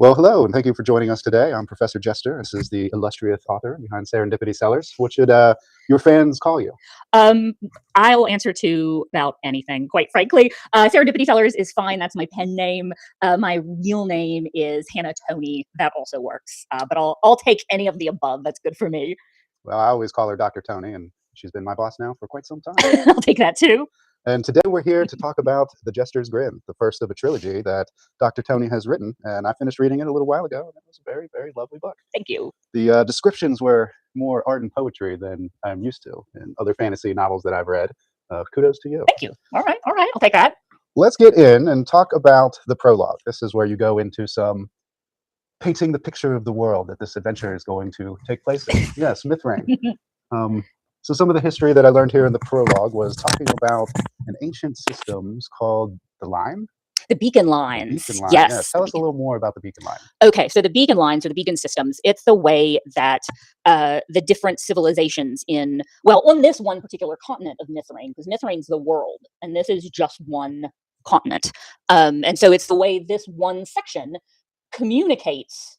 Well, hello, and thank you for joining us today. I'm Professor Jester. This is the illustrious author behind Serendipity Sellers. What should your fans call you? Um, I'll answer to about anything, quite frankly. Serendipity Sellers is fine. That's my pen name. My real name is Hannah Tony. That also works. But I'll take any of the above. That's good for me. Well, I always call her Dr. Tony, and she's been my boss now for quite some time. I'll take that too. And today we're here to talk about The Jester's Grin, the first of a trilogy that Dr. Tony has written. And I finished reading it a little while ago, and it was a very, very lovely book. Thank you. The descriptions were more art and poetry than I'm used to in other fantasy novels that I've read. Kudos to you. Thank you. All right. I'll take that. Let's get in and talk about the prologue. This is where you go into some painting the picture of the world that this adventure is going to take place in. Yes, Mithrain. So some of the history that I learned here in the prologue was talking about an ancient systems called the Line. The beacon lines. Beacon line. Yes. Tell us a little more about the beacon line. Okay, so the beacon lines or the beacon systems, it's the way that the different civilizations on this one particular continent of Mithrain, because Mithrain's the world, and this is just one continent. And so it's the way this one section communicates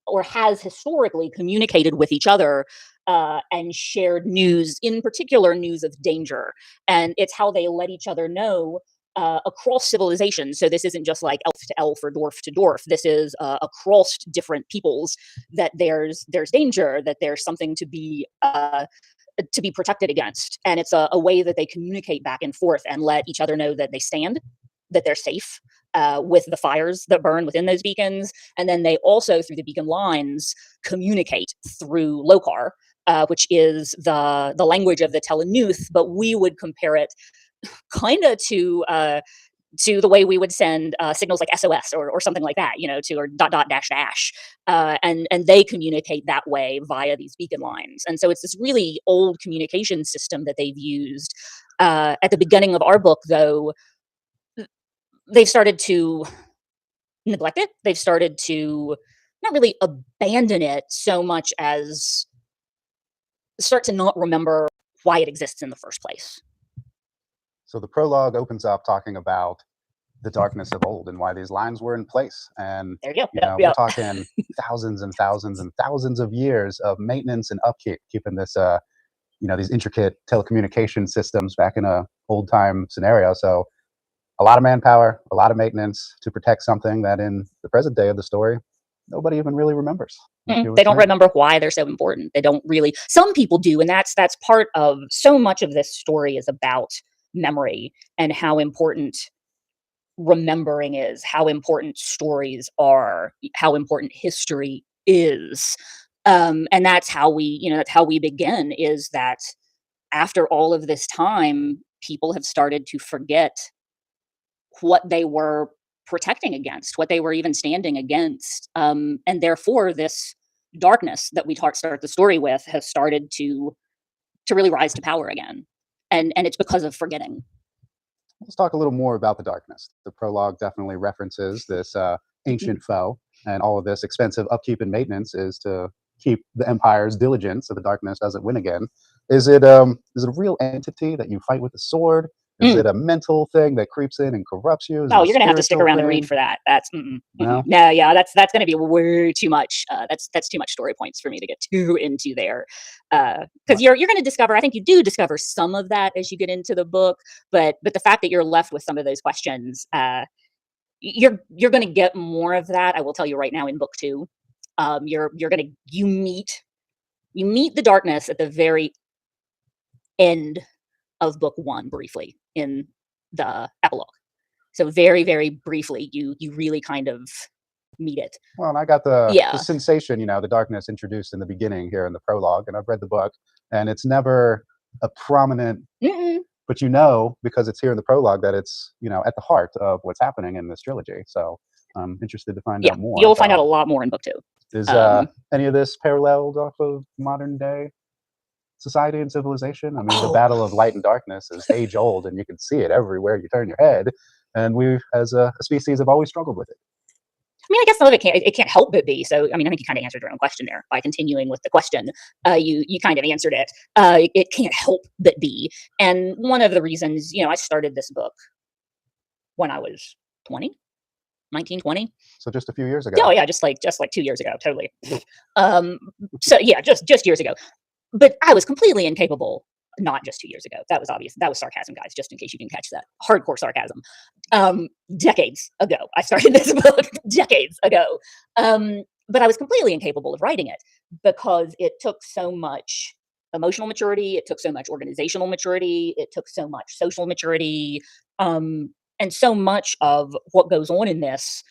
or has historically communicated with each other and shared news, in particular news of danger. And it's how they let each other know across civilizations. So this isn't just like elf to elf or dwarf to dwarf. This is across different peoples that there's danger, that there's something to be protected against. And it's a way that they communicate back and forth and let each other know that they stand, that they're safe with the fires that burn within those beacons. And then they also, through the beacon lines, communicate through Lokar, which is the language of the Telenuth, but we would compare it kind of to the way we would send signals like SOS or something like that, or dot dot dash dash, and they communicate that way via these beacon lines. And so it's this really old communication system that they've used. At the beginning of our book, though, they've started to neglect it. They've started to not really abandon it so much as start to not remember why it exists in the first place. So the prologue opens up talking about the darkness of old and why these lines were in place. And there you go. We're talking thousands and thousands and thousands of years of maintenance and upkeep, keeping this, these intricate telecommunication systems back in a old time scenario. So a lot of manpower, a lot of maintenance to protect something that in the present day of the story, nobody even really remembers. They don't remember why they're so important. They don't really. Some people do, and that's part of so much of this story is about memory and how important remembering is, how important stories are, how important history is. And that's how we begin, is that after all of this time, people have started to forget what they were protecting against, what they were even standing against. And therefore this darkness that we start the story with has started to really rise to power again. And it's because of forgetting. Let's talk a little more about the darkness. The prologue definitely references this ancient foe, and all of this expensive upkeep and maintenance is to keep the Empire's diligence so the darkness doesn't win again. Is it a real entity that you fight with a sword? Is it a mental thing that creeps in and corrupts you? Oh, you're gonna have to stick around and read for that. That's no, yeah, that's gonna be way too much. That's too much story points for me to get too into there. Because you're gonna discover, I think you do discover some of that as you get into the book, but the fact that you're left with some of those questions, you're gonna get more of that. I will tell you right now in book 2, you meet the darkness at the very end of book 1 briefly in the epilogue. So very, very briefly, you really kind of meet it. Well, and I got the sensation, the darkness introduced in the beginning here in the prologue, and I've read the book, and it's never a prominent, but because it's here in the prologue that it's, at the heart of what's happening in this trilogy. So I'm interested to find out more. You'll find out a lot more in book 2. Is any of this paralleled off of modern day society and civilization? I mean, the battle of light and darkness is age old, and you can see it everywhere you turn your head. And we, as a species, have always struggled with it. I mean, I guess some of it can't help but be. So, I mean, I think you kind of answered your own question there by continuing with the question. You kind of answered it. It can't help but be. And one of the reasons, I started this book when I was 20. 1920. So just a few years Oh ago. yeah, just like 2 years ago, totally. um, so yeah, just years ago. But I was completely incapable. Not just 2 years ago. That was obvious. That was sarcasm, guys. Just in case you didn't catch that, hardcore sarcasm. Decades ago, I started this book. Decades ago, but I was completely incapable of writing it because it took so much emotional maturity. It took so much organizational maturity. It took so much social maturity. And so much of what goes on in this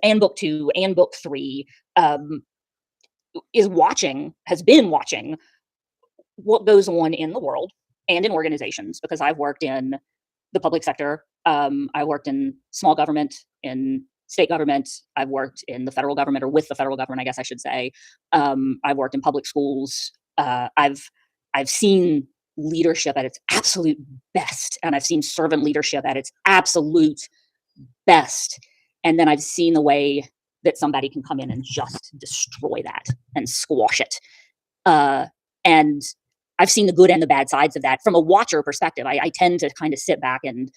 and book two and book three, um, has been watching what goes on in the world and in organizations, because I've worked in the public sector. I worked in small government, in state government. I've worked in the federal government, or with the federal government, I guess I should say. I've worked in public schools. I've seen leadership at its absolute best, and I've seen servant leadership at its absolute best. And then I've seen the way that somebody can come in and just destroy that and squash it. And I've seen the good and the bad sides of that from a watcher perspective. I tend to kind of sit back and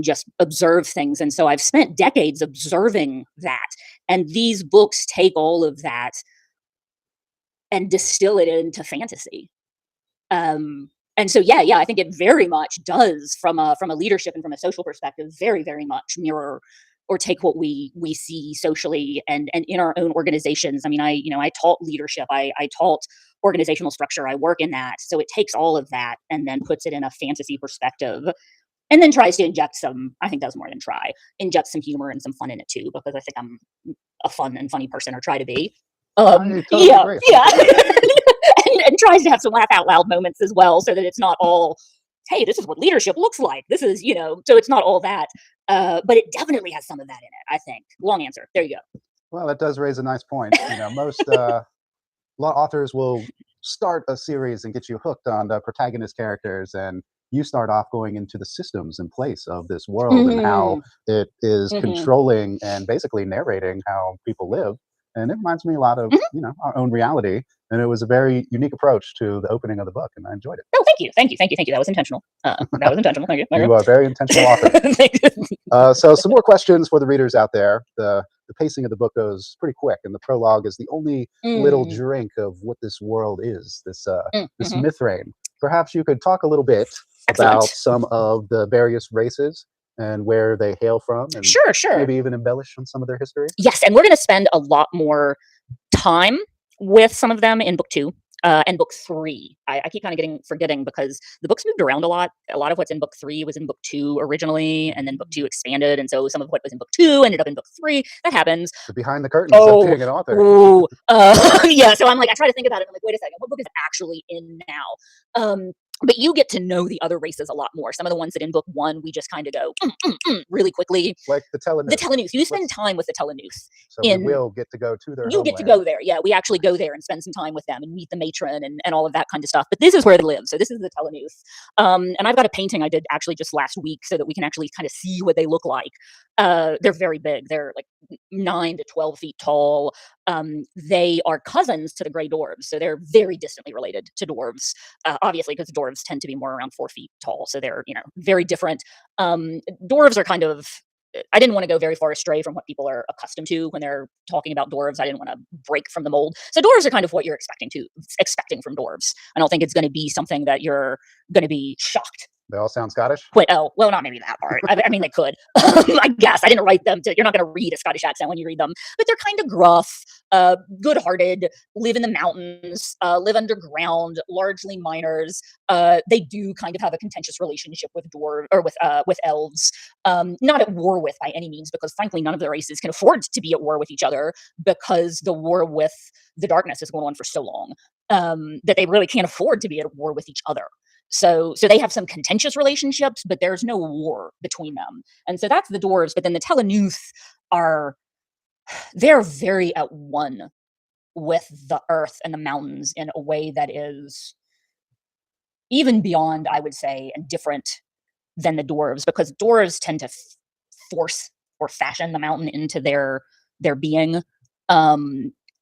just observe things. And so I've spent decades observing that. And these books take all of that and distill it into fantasy. And so yeah, I think it very much does, from a leadership and from a social perspective, very, very much mirror or take what we see socially and in our own organizations. I mean, I taught leadership, I taught organizational structure, I work in that. So it takes all of that and then puts it in a fantasy perspective, and then tries to inject some, I think does more than try, inject some humor and some fun in it too, because I think I'm a fun and funny person, or try to be. I totally Yeah, agree. yeah. And tries to have some laugh out loud moments as well, so that it's not all, hey, this is what leadership looks like. This is, so it's not all that. But it definitely has some of that in it, I think. Long answer. There you go. Well, that does raise a nice point. A lot of authors will start a series and get you hooked on the protagonist characters, and you start off going into the systems in place of this world and how it is controlling and basically narrating how people live. And it reminds me a lot of our own reality. And it was a very unique approach to the opening of the book, and I enjoyed it. Oh, thank you, thank you, thank you, thank you. That was intentional. That was intentional. Thank you. You are a very intentional author. So some more questions for the readers out there. The pacing of the book goes pretty quick, and the prologue is the only little drink of what this world is, this myth reign. Perhaps you could talk a little bit about some of the various races and where they hail from, and Sure. maybe even embellish on some of their history. Yes, and we're going to spend a lot more time with some of them in book two. And book three, I keep kind of forgetting, because the books moved around a lot. A lot of what's in book three was in book two originally, and then book two expanded, and so some of what was in book two ended up in book three. That happens. The behind the curtains of being an author. Yeah. So I'm like, I try to think about it. I'm like, wait a second, what book is actually in now? But you get to know the other races a lot more. Some of the ones that in book one we just kind of go really quickly. Like the Telenus. The Telenus. You spend time with the Telenus. So we will get to go to their You get to go there. Yeah, we actually go there and spend some time with them and meet the matron and all of that kind of stuff. But this is where they live. So this is the Telenus. And I've got a painting I did actually just last week so that we can actually kind of see what they look like. They're very big. They're like 9 to 12 feet tall. They are cousins to the gray dwarves. So they're very distantly related to dwarves, obviously, because dwarves tend to be more around 4 feet tall. So they're, very different. Dwarves are kind of, I didn't want to go very far astray from what people are accustomed to when they're talking about dwarves. I didn't want to break from the mold. So dwarves are kind of what you're expecting from dwarves. I don't think it's going to be something that you're going to be shocked. They all sound Scottish? Wait, well, not maybe that part. I mean, they could. I guess. I didn't write them. You're not going to read a Scottish accent when you read them. But they're kind of gruff, good-hearted, live in the mountains, live underground, largely miners. They do kind of have a contentious relationship with with elves. Not at war with by any means, because frankly, none of the races can afford to be at war with each other, because the war with the darkness is going on for so long that they really can't afford to be at war with each other. So they have some contentious relationships, but there's no war between them. And so that's the dwarves. But then the Telenus they're very at one with the earth and the mountains in a way that is even beyond, I would say, and different than the dwarves, because dwarves tend to force or fashion the mountain into their being,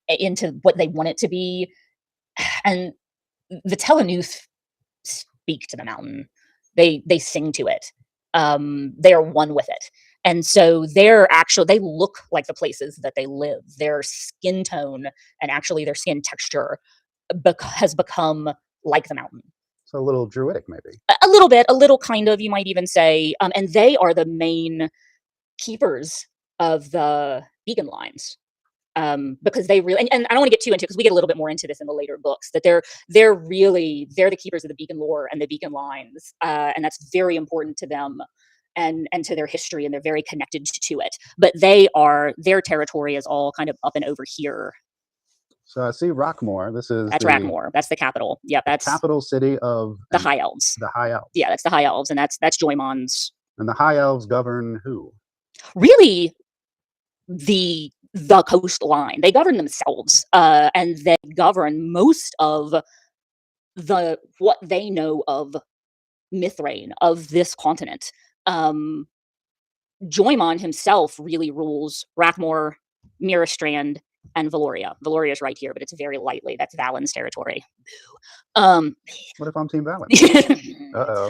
into what they want it to be. And the Telenus speak to the mountain. They sing to it. They are one with it. And so they look like the places that they live. Their skin tone and actually their skin texture has become like the mountain. So a little druidic, maybe. A little bit, a little kind of, you might even say. And they are the main keepers of the vegan lines. Because they really, and I don't want to get too into, because we get a little bit more into this in the later books, that they're the keepers of the vegan lore and the vegan lines, and that's very important to them and to their history, and they're very connected to it. But their territory is all kind of up and over here. So I see Rockmore. That's Rackmore. That's the capital. Yep, that's capital city of the High Elves. The High Elves. Yeah, that's the High Elves, and that's Joymon's. And the High Elves govern who? Really, the coastline. They govern themselves, and they govern most of what they know of Mithrain, of this continent. Joymon himself really rules Rackmore, Mirastrand, and Valoria. Valoria is right here, but it's very lightly. That's Valen's territory. What if I'm Team Valen? Uh-oh.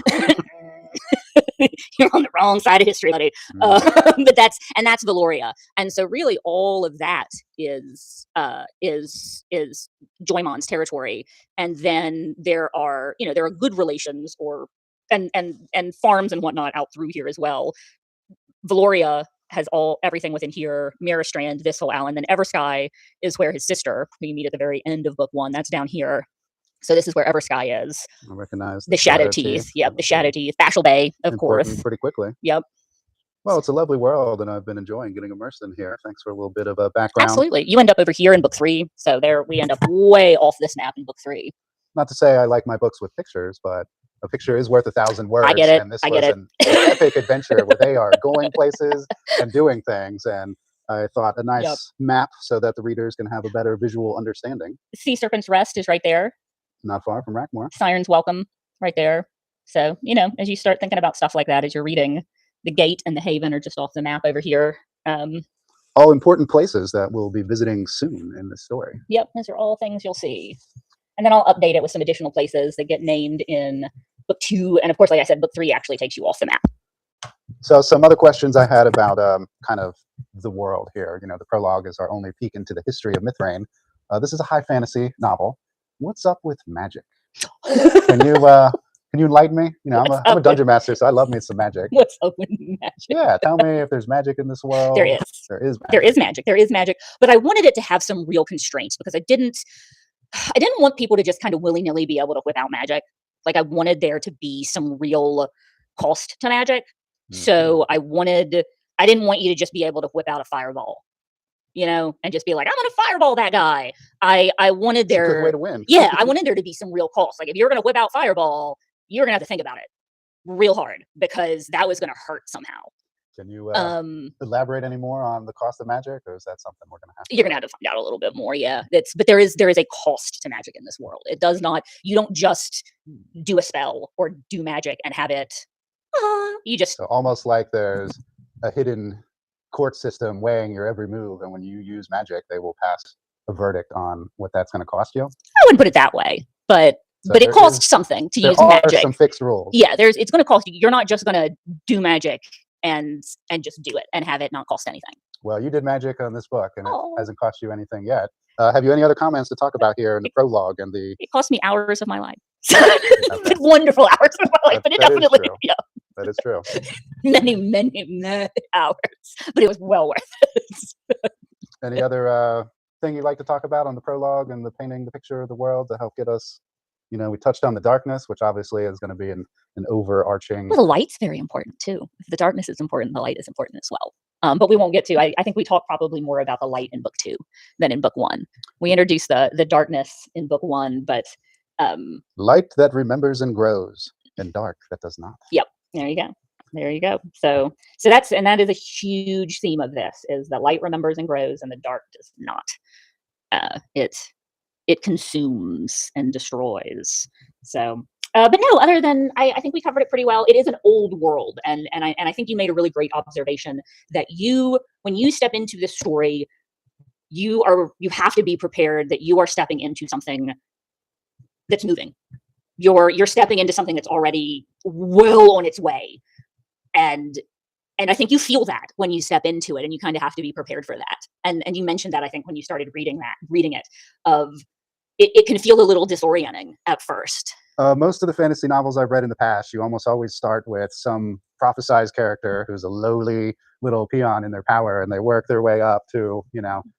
You're on the wrong side of history, buddy. But that's Valoria, and so really all of that is Joymon's territory. And then there are good relations and farms and whatnot out through here as well. Valoria has everything within here. Mirastrand, Vissel, Allen, then Eversky is where his sister, who you meet at the very end of book 1, that's down here. So this is where Eversky is. I recognize the Shadow Teeth. Yep, the Shadow Teeth. Bashel Bay, of course. Pretty quickly. Yep. Well, it's a lovely world, and I've been enjoying getting immersed in here. Thanks for a little bit of a background. Absolutely. You end up over here in book 3, so we end up way off this map in book 3. Not to say I like my books with pictures, but a picture is worth 1,000 words. I get it. And this was an epic adventure where they are going places and doing things. And I thought a nice map so that the readers can have a better visual understanding. Sea Serpent's Rest is right there. Not far from Rackmore. Siren's Welcome, right there. So, as you start thinking about stuff like that, as you're reading, the Gate and the Haven are just off the map over here. All important places that we'll be visiting soon in this story. Yep, those are all things you'll see. And then I'll update it with some additional places that get named in book 2. And of course, like I said, book 3 actually takes you off the map. So some other questions I had about kind of the world here. The prologue is our only peek into the history of Mithrain. This is a high fantasy novel. What's up with magic? Can you enlighten me? I'm a dungeon master, so I love me some magic. What's up with magic? Yeah, tell me if there's magic in this world. There is. There is magic. There is magic. There is magic. But I wanted it to have some real constraints, because I didn't want people to just kind of willy-nilly be able to whip out magic. Like, I wanted there to be some real cost to magic. Mm-hmm. So I didn't want you to just be able to whip out a fireball, and just be like, I'm going to fireball that guy. I wanted It's a good way to win. Yeah, I wanted there to be some real cost. Like, if you're going to whip out fireball, you're going to have to think about it real hard, because that was going to hurt somehow. Can you elaborate any more on the cost of magic, or is that something we're going to have to? You're going to have to find out a little bit more, yeah. But there is a cost to magic in this world. It does not. You don't just do a spell or do magic and have it. You just almost like there's a hidden court system weighing your every move, and when you use magic, they will pass a verdict on what that's going to cost you. I wouldn't put it that way, but it costs something to use magic. There are some fixed rules. Yeah, it's going to cost you. You're not just going to do magic and just do it and have it not cost anything. Well, you did magic on this book, and it hasn't cost you anything yet. Have you any other comments to talk about here in the prologue and the? It cost me hours of my life. Okay. Wonderful hours of my life, but it definitely, that is true. many, many hours, but it was well worth it. Any other thing you'd like to talk about on the prologue and the painting the picture of the world to help get us? We touched on the darkness, which obviously is going to be an overarching. Well, the light's very important too. If the darkness is important, the light is important as well. But we won't get to. I think we talk probably more about the light in book 2 than in book 1. We introduced the darkness in book 1, but light that remembers and grows, and dark that does not. Yep. There you go. So that is a huge theme of this: is that light remembers and grows, and the dark does not. It consumes and destroys. So, but no, other than I think we covered it pretty well. It is an old world, and I think you made a really great observation that when you step into this story, you have to be prepared that you are stepping into something that's moving. You're stepping into something that's already well on its way, and And I think you feel that when you step into it, and you kind of have to be prepared for that. And you mentioned that, I think, when you started reading it, of it can feel a little disorienting at first. Most of the fantasy novels I've read in the past, you almost always start with some prophesized character who's a lowly little peon in their power, and they work their way up to,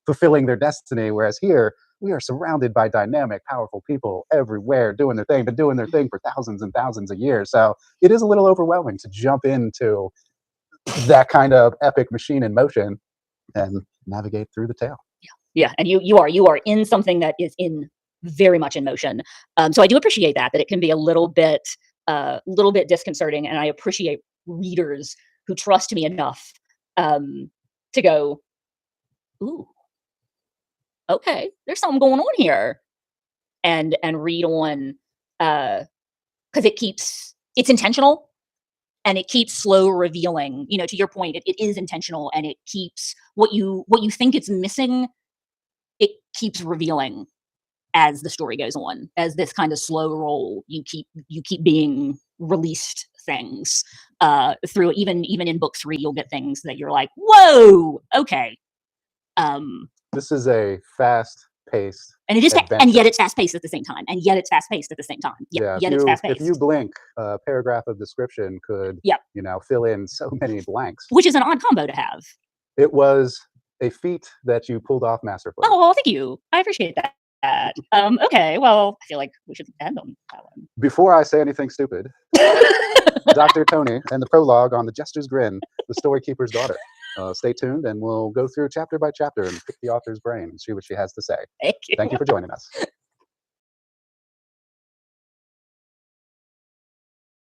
fulfilling their destiny. Whereas here, we are surrounded by dynamic, powerful people everywhere doing their thing, been doing their thing for thousands and thousands of years. So it is a little overwhelming to jump into that kind of epic machine in motion and navigate through the tale. Yeah, and you are in something that is in very much in motion. So I do appreciate that it can be a little bit disconcerting, and I appreciate readers who trust me enough to go, ooh, okay, there's something going on here, and read on, because it's intentional, and it keeps slow revealing. To your point, it is intentional, and it keeps what you think it's missing. It keeps revealing as the story goes on, as this kind of slow roll. You keep being released things through. Even in book 3, you'll get things that you're like, whoa, okay. This is a fast-paced And it is, adventure. and yet it's fast-paced at the same time. Yet If you blink, a paragraph of description could, fill in so many blanks. Which is an odd combo to have. It was a feat that you pulled off masterfully. Oh, thank you. I appreciate that. Okay, well, I feel like we should end on that one. Before I say anything stupid, Dr. Tony and the prologue on The Jester's Grin, the Storykeeper's Daughter. Stay tuned, and we'll go through chapter by chapter and pick the author's brain and see what she has to say. Thank you. Thank you for joining us.